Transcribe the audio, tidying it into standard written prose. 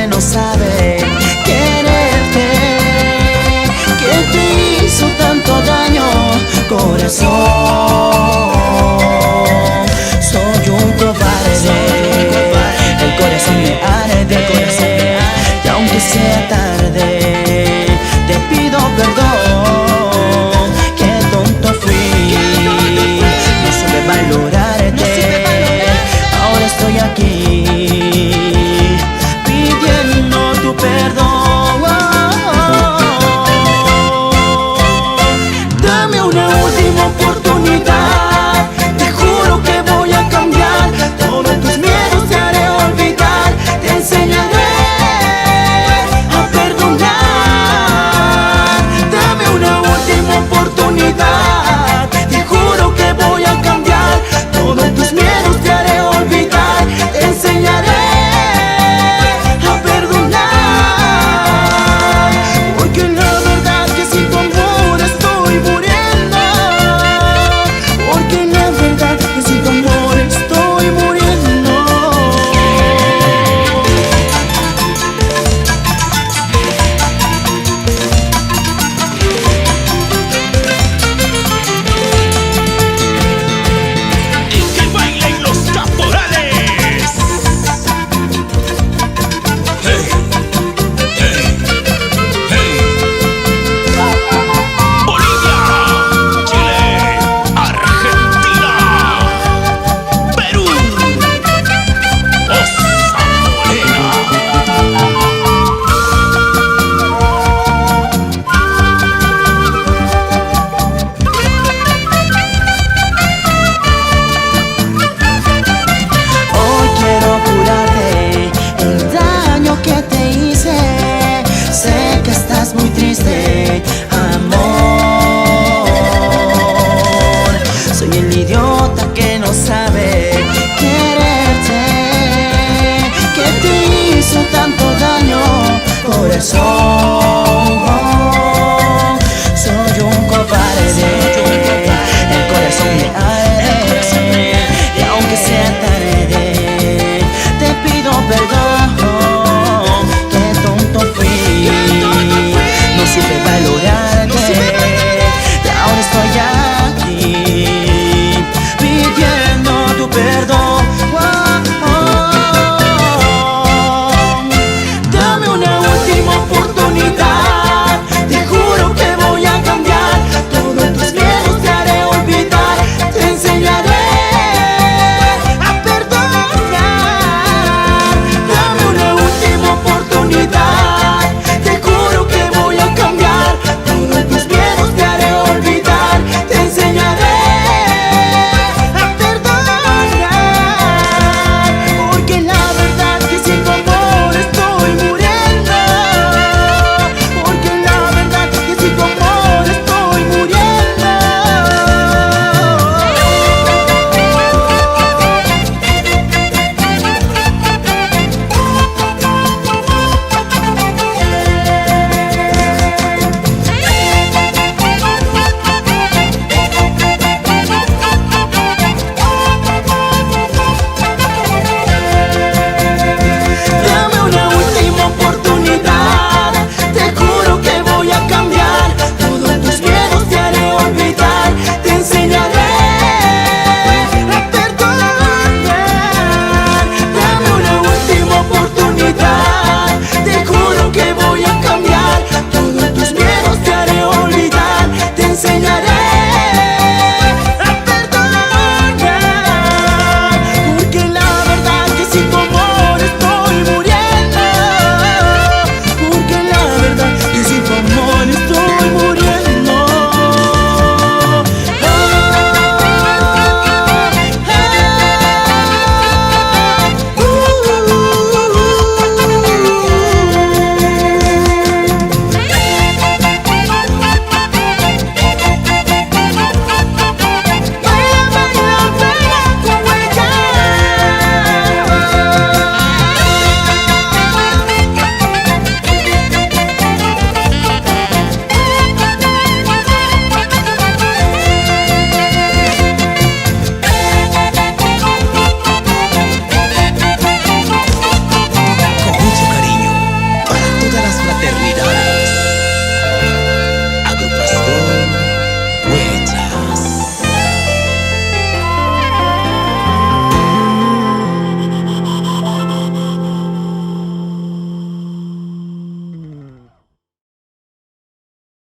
que no sabe quererte, que te hizo tanto daño, corazón. Soy un cobarde, el corazón me arde, y aunque sea tarde, te pido perdón. Qué tonto fui, no supe valorarte. Ahora estoy aquí pidiendo tu perdón. Dame una última oportunidad, te juro que voy a cambiar. Todos tus miedos te haré olvidar, te enseñaré a perdonar. Dame una última oportunidad, te juro que voy a cambiar. Todos tus miedos te haré olvidar, te enseñaré a perdonar. Porque la verdad que sin tu amor estoy muriendo. Porque la verdad que sin tu amor estoy muriendo. Y que bailen los caporales. Hey, hey, hey. Bolivia, Chile, Argentina, Perú, Osa Morena. Hoy quiero curarte el daño que te hice. Sé que estás muy triste, amor. Soy el idiota que no sabe quererte, que te hizo tanto daño, corazón. Soy un cobarde, el corazón me arde, y aunque sea tarde, te pido perdón. Qué tonto fui, no supe valorarte. Y ahora estoy aquí pidiendo tu perdón. Dame una última oportunidad, te juro que voy a cambiar. Todos tus miedos te haré olvidar, te enseñaré a perdonar. Dame una última oportunidad, te juro que voy a cambiar. Todos tus miedos te haré olvidar, te enseñaré a perdonar. Porque la verdad que sin tu amor estoy muriendo. Navidades.